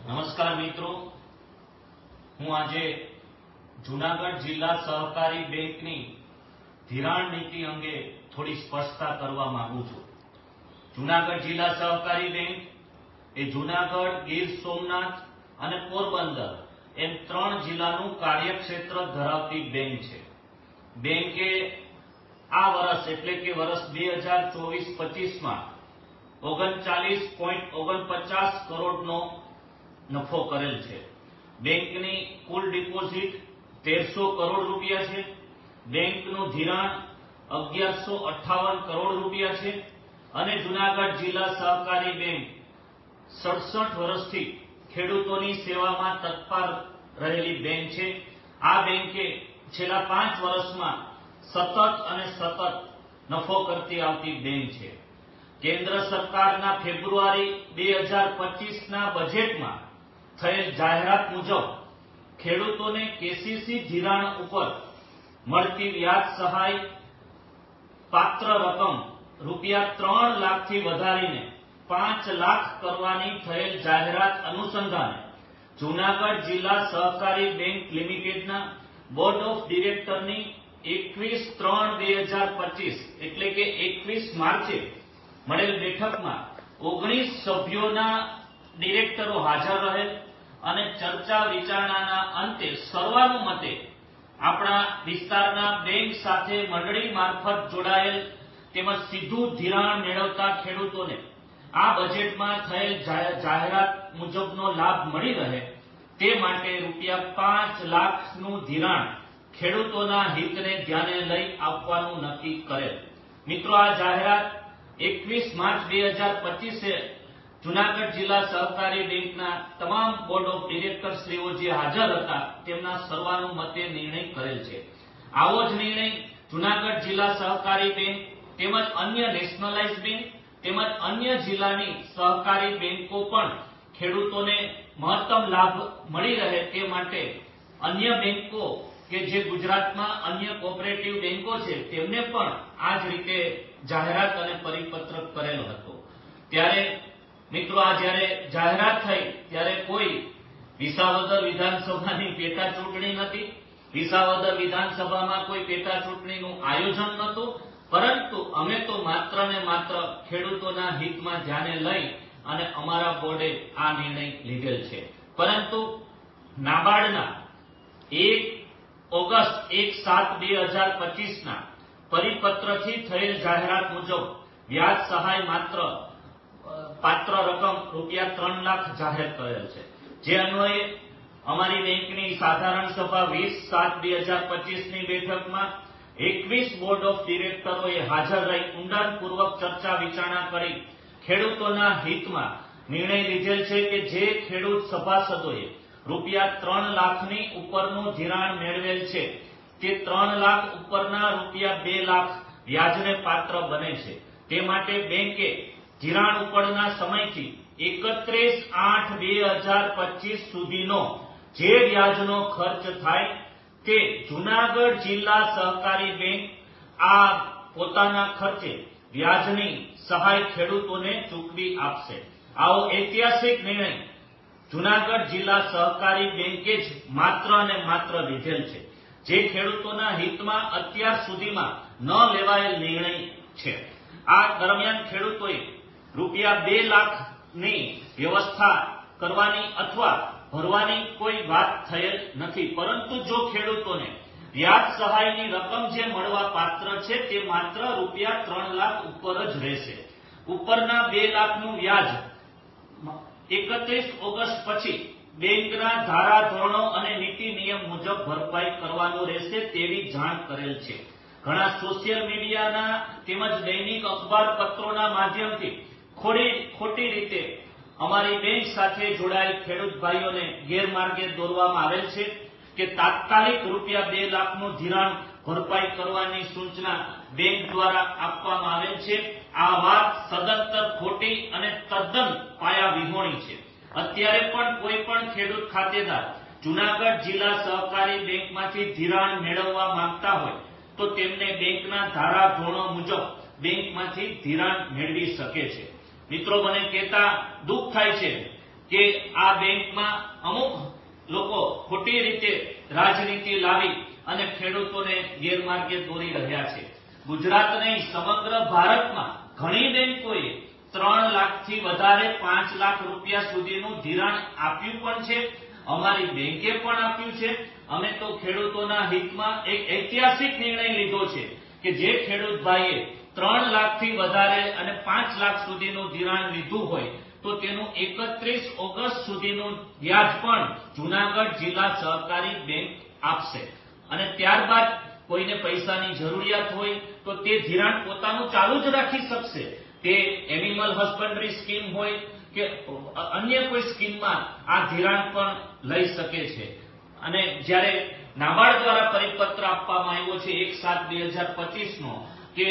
નમસ્કાર મિત્રો, હું આજે જૂનાગઢ જિલ્લા સહકારી બેંકની ધિરાણ નીતિ અંગે થોડી સ્પષ્ટતા કરવા માંગુ છું। જૂનાગઢ જિલ્લા સહકારી બેંક એ જૂનાગઢ, ગીર સોમનાથ અને પોરબંદર એમ 3 જિલ્લાનું કાર્યક્ષેત્ર ધરાવતી બેંક છે। બેંકે આ વર્ષ એટલે કે વર્ષ 2024-25 માં 39.49 કરોડનો નફો કરેલ છે। બેંકની કુલ ડિપોઝિટ 1300 કરોડ રૂપિયા છે। બેંકનું ધિરાણ 1158 કરોડ રૂપિયા છે અને જૂનાગઢ જિલ્લા સહકારી બેંક 67 વર્ષથી ખેડૂતોની સેવામાં તત્પર રહેલી બેંક છે। આ બેંકે છેલ્લા 5 વર્ષમાં સતત નફો કરતી આવતી બેંક છે। કેન્દ્ર સરકારના ફેબ્રુઆરી 2025ના બજેટમાં થયેલ જાહેરાત મુજબ ખેડૂતોને કેસીસી ધિરાણ ઉપર મળતી વ્યાજ સહાય પાત્ર રકમ રૂપિયા 3 લાખથી વધારીને 5 લાખ કરવાની થયેલ જાહેરાત અનુસંધાને જૂનાગઢ જિલ્લા સહકારી બેંક લિમિટેડના બોર્ડ ઓફ ડિરેક્ટરની 21/3/2025 એટલે કે 21 માર્ચે મળેલ બેઠકમાં 19 સભ્યોના ડિરેક્ટરો હાજર રહેલ અને ચર્ચા વિચારણાના અંતે સર્વાનુમતે આપણા વિસ્તારના બેંક સાથે મંડળી મારફત જોડાયેલ તેમજ સીધું ધિરાણ મેળવતા ખેડૂતોને આ બજેટમાં થયેલ જાહેરાત મુજબનો લાભ મળી રહે તે માટે રૂપિયા 5 લાખનું ધિરાણ ખેડૂતોના હિતને ધ્યાને લઈ આપવાનું નક્કી કરેલ। મિત્રો, આ જાહેરાત 21 માર્ચ 2025 જૂનાગઢ જિલ્લા સહકારી બેંકના તમામ બોર્ડ ઓફ ડિરેક્ટર શ્રીઓ જે હાજર હતા તેમના સર્વાનુમતે નિર્ણય કરેલ છે। આવો જ નિર્ણય જૂનાગઢ જિલ્લા સહકારી બેંક તેમજ અન્ય નેશનલાઇઝ બેંક તેમજ અન્ય જિલ્લાની સહકારી બેંકો પણ ખેડૂતોને મહત્તમ લાભ મળી રહે તે માટે અન્ય બેંકો કે જે ગુજરાતમાં અન્ય કોઓપરેટિવ બેંકો છે તેમને પણ આ જ રીતે જાહેરાત અને પરિપત્ર કરેલો હતો। ત્યારે મિત્રો, આ જ્યારે જાહેરાત થઈ ત્યારે કોઈ વિસાવદર વિધાનસભાની પેટા ચૂંટણી નથી, વિસાવદર વિધાનસભામાં કોઈ પેટા ચૂંટણીનું આયોજન નહોતું, પરંતુ અમે તો માત્ર ને માત્ર ખેડૂતોના હિતમાં ધ્યાને લઈ અને અમારા બોર્ડે આ નિર્ણય લીધેલ છે। પરંતુ નાબાર્ડના 1 ઓગસ્ટ 1/7/2025ના પરિપત્રથી થયેલ જાહેરાત મુજબ વ્યાજ સહાય પાત્ર રકમ રૂપિયા 3 લાખ જાહેર કરેલ છે। જે અન્વયે અમારી બેંકની સાધારણ સભા 20/7/2025ની બેઠકમાં 21 બોર્ડ ઓફ ડિરેક્ટરોએ હાજર રહી ઊંડાણપૂર્વક ચર્ચા વિચારણા કરી ખેડૂતોના હિતમાં નિર્ણય લીધેલ છે કે જે ખેડૂત સભાસદોએ રૂપિયા 3 લાખની ઉપરનું ધિરાણ મેળવેલ છે તે 3 લાખ ઉપરના રૂપિયા 2 લાખ વ્યાજને પાત્ર બને છે। તે માટે બેંકે ધિરાણ ઉપરના સમયથી 31/8/2025 સુધીનો જે વ્યાજનો ખર્ચ થાય તે જૂનાગઢ જિલ્લા સહકારી બેંક આ પોતાના ખર્ચે વ્યાજની સહાય ખેડૂતોને ચૂકવી આપશે। આવો ઐતિહાસિક નિર્ણય જૂનાગઢ જિલ્લા સહકારી બેંકે જ માત્ર અને માત્ર લીધેલ છે, જે ખેડૂતોના હિતમાં અત્યાર સુધીમાં ન લેવાયેલ નિર્ણય છે। આ દરમિયાન ખેડૂતોએ રૂપિયા 2 લાખની વ્યવસ્થા કરવાની અથવા ભરવાની કોઈ વાત થયેલ નથી, પરંતુ જો ખેડૂતોને વ્યાજ સહાયની રકમ જે મળવા પાત્ર છે તે માત્ર રૂપિયા 3 લાખ ઉપર જ રહેશે। ઉપરના 2 લાખનું વ્યાજ 31 ઓગસ્ટ પછી બેંકના ધારાધોરણો અને નીતિ નિયમ મુજબ ભરપાઈ કરવાનું રહેશે તેવી જાણ કરેલ છે। ઘણા સોશિયલ મીડિયાના તેમજ દૈનિક અખબાર પત્રોના માધ્યમથી ખોટી રીતે અમારી બેંક સાથે જોડાયેલ ખેડૂત ભાઈઓને ગેરમાર્ગે દોરવામાં આવેલ છે કે તાત્કાલિક રૂપિયા 2 લાખનું ધિરાણ ભરપાઈ કરવાની સૂચના બેંક દ્વારા આપવામાં આવેલ છે। આ વાત સદંતર ખોટી અને તદ્દન પાયા વિહોણી છે। અત્યારે પણ કોઈ પણ ખેડૂત ખાતેદાર જૂનાગઢ જિલ્લા સહકારી બેંકમાંથી ધિરાણ મેળવવા માંગતા હોય તો તેમને બેંકના ધારાધોરણો મુજબ બેંકમાંથી ધિરાણ મેળવી શકે છે। મિત્રો, મને કહેતા દુઃખ થાય છે કે આ બેંકમાં અમુક લોકો ખોટી રીતે રાજનીતિ લાવી અને ખેડૂતોને ગેરમાર્ગે દોરી રહ્યા છે. ગુજરાત નહીં, સમગ્ર ભારતમાં ઘણી બેંકોએ 3 લાખથી વધારે 5 લાખ રૂપિયા સુધીનું ધિરાણ આપ્યું પણ છે. અમારી બેંકે પણ આપ્યું છે. અમે તો ખેડૂતોના હિતમાં એક ઐતિહાસિક નિર્ણય લીધો છે કે જે ખેડૂત ભાઈએ 3 લાખથી વધારે અને 5 લાખ સુધીનું ધિરાણ લીધું હોય તો તેનું 31 ઓગસ્ટ સુધીનું વ્યાજ પણ જૂનાગઢ જિલ્લા સહકારી બેંક આપશે. અને ત્યારબાદ કોઈને પૈસાની જરૂરિયાત હોય તો તે ધિરાણ પોતાનું ચાલુ જ રાખી શકશે. તે એનિમલ હસબન્ડરી સ્કીમ હોય કે અન્ય કોઈ સ્કીમમાં આ ધિરાણ પણ લઈ શકે છે. અને જ્યારે નાબાર્ડ દ્વારા પરિપત્ર આપવામાં આવ્યો છે 1/7/2025 નો કે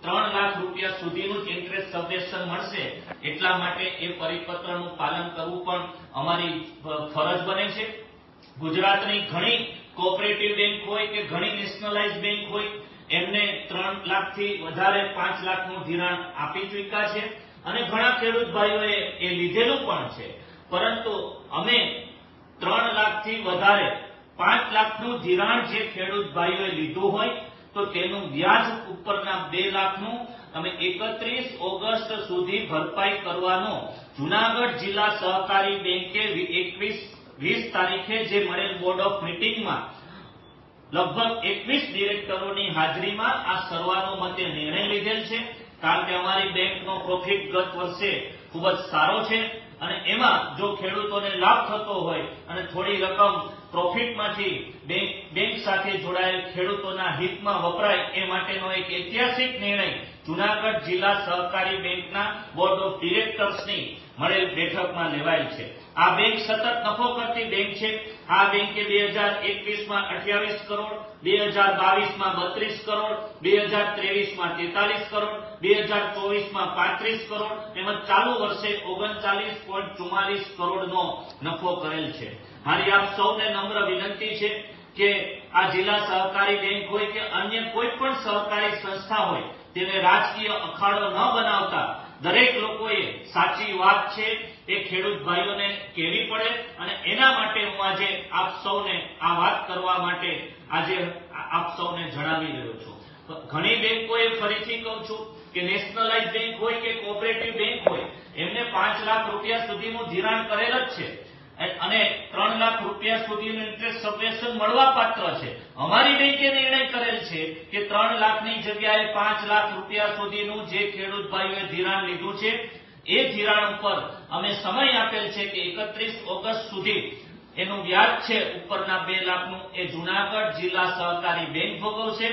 3 લાખ રૂપિયા સુધીનું જ ઇન્ટરેસ્ટ સબવેશન મળશે, એટલા માટે એ પરિપત્રનું પાલન કરવું પણ અમારી ફરજ બને છે. ગુજરાતની ઘણી કોઓપરેટિવ બેંક હોય કે ઘણી નેશનલાઇઝ બેંક હોય એમને 3 લાખથી વધારે 5 લાખનું ધિરાણ આપી ચૂક્યા છે અને ઘણા ખેડૂત ભાઈઓએ એ લીધેલું પણ છે. પરંતુ અમે 3 લાખથી વધારે 5 લાખનું ધિરાણ જે ખેડૂત ભાઈઓએ લીધું હોય તો તેનું વ્યાજ ઉપરના 2 લાખનું અમે 31 ઓગસ્ટ સુધી ભરપાઈ કરવાનો જૂનાગઢ જિલ્લા સહકારી બેંકે 20 તારીખે જે મળેલ બોર્ડ ઓફ મીટિંગમાં લગભગ 21 ડિરેક્ટરોની હાજરીમાં આ સર્વાનુમતે નિર્ણય લીધેલ છે. કારણ કે અમારી બેંકનો પ્રોફિટ ગત વર્ષે ખૂબ જ સારો છે અને એમાં જો ખેડૂતોને લાભ થતો હોય અને થોડી રકમ પ્રોફિટમાંથી બેંક સાથે જોડાયેલ ખેડૂતોના હિતમાં વપરાય એ માટેનો એક ઐતિહાસિક નિર્ણય જૂનાગઢ જિલ્લા સહકારી બેંકના બોર્ડ ઓફ ડિરેક્ટર્સની મળેલ બેઠકમાં લેવાયેલ છે. આ બેંક સતત નફો કરતી બેંક છે. આ બેંકે 2021માં 28 કરોડ, 2022માં 32 કરોડ, 2023માં 43 કરોડ, 2024માં 35 કરોડ તેમજ ચાલુ વર્ષે 39.44 કરોડનો નફો કરેલ છે. મારી આપ સૌને નમ્ર વિનંતી છે કે આ જિલ્લા સહકારી બેંક હોય કે અન્ય કોઈ પણ સહકારી સંસ્થા હોય તેને રાજકીય અખાડો ન બનાવતા દરેક લોકોએ સાચી વાત છે એ ખેડૂત ભાઈઓને કહેવી પડે અને એના માટે હું આજે આપ સૌને આ વાત કરવા માટે આજે આપ સૌને જણાવી રહ્યો છું. ઘણી બેંકોએ ફરીથી કહું છું કે નેશનલાઇઝ બેંક હોય કે કોઓપરેટિવ બેંક હોય એમને 5 લાખ રૂપિયા સુધીનું ધિરાણ કરેલ જ છે અને 3 લાખ રૂપિયા સુધીનું ઇન્ટરેસ્ટ સબવેશન મળવા પાત્ર છે. અમારી બેંકે નિર્ણય કરેલ છે કે 3 લાખની જગ્યાએ 5 લાખ રૂપિયા સુધીનું જે ખેડૂત ભાઈઓએ ધિરાણ લીધું છે એ ધિરાણ ઉપર અમે સમય આપેલ છે કે 31 ઓગસ્ટ સુધી એનું વ્યાજ છે ઉપરના 2 લાખનું એ જૂનાગઢ જિલ્લા સહકારી બેંક ભોગવશે.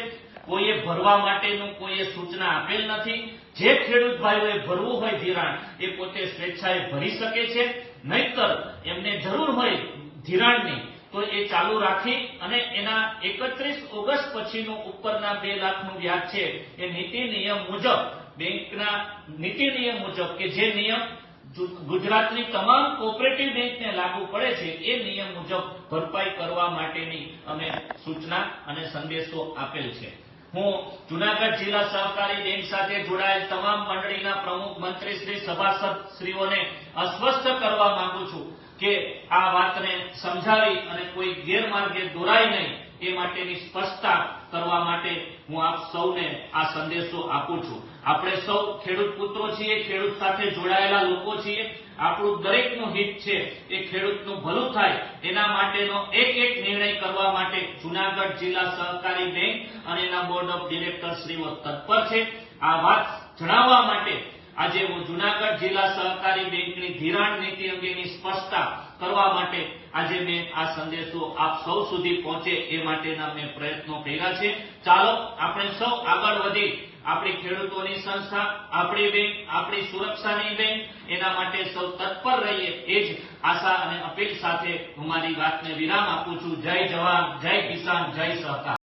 કોઈએ ભરવા માટેનું કોઈએ સૂચના આપેલ નથી. જે ખેડૂત ભાઈઓએ ભરવું હોય ધિરાણ એ પોતે સ્વેચ્છાએ ભરી શકે છે. નહીતર એમને જરૂર હોય ધિરાણની તો એ ચાલુ રાખી અને એના 31 ઓગસ્ટ પછીનું ઉપરના 2 લાખનું વ્યાજ છે એ નીતિ નિયમ મુજબ બેંકના નીતિ નિયમ મુજબ કે જે નિયમ ગુજરાતની તમામ કોઓપરેટિવ બેંકને લાગુ પડે છે એ નિયમ મુજબ ભરપાઈ કરવા માટેની અમે સૂચના અને સંદેશો આપેલ છે. હું જૂનાગઢ જિલ્લા સહકારી બેંક સાથે જોડાયેલ તમામ મંડળીના પ્રમુખ, મંત્રીશ્રી, સભાસદશ્રીઓને અસ્વસ્થ કરવા માંગુ છું કે આ વાતને સમજાવી અને કોઈ ગેરમાર્ગે દોરાય નહીં એ માટેની સ્પષ્ટતા કરવા માટે હું આપ સૌને આ સંદેશો આપું છું. આપણે સૌ ખેડૂત પુત્રો છીએ, ખેડૂત સાથે જોડાયેલા લોકો છીએ. આપણું દરેકનું હિત છે એ ખેડૂતનું ભલું થાય એના માટેનો એક નિર્ણય કરવા માટે જૂનાગઢ જિલ્લા સહકારી બેંક અને એના બોર્ડ ઓફ ડિરેક્ટરશ્રીઓ તત્પર છે. આ વાત જણાવવા માટે આજે હું જૂનાગઢ જિલ્લા સહકારી બેંકની ધિરાણ નીતિ અંગેની સ્પષ્ટતા કરવા માટે આજે મેં આ સંદેશો આપ સૌ સુધી પહોંચે એ માટેના મેં પ્રયત્નો કર્યા છે. ચાલો આપણે સૌ આગળ વધી આપણી ખેડૂતોની સંસ્થા, આપણી બેંક, આપણી સુરક્ષાની બેંક એના માટે સૌ તત્પર રહીએ એ જ આશા અને અપીલ સાથે હું મારી વાતને વિરામ આપું છું. જય જવાન, જય કિસાન, જય સહકાર.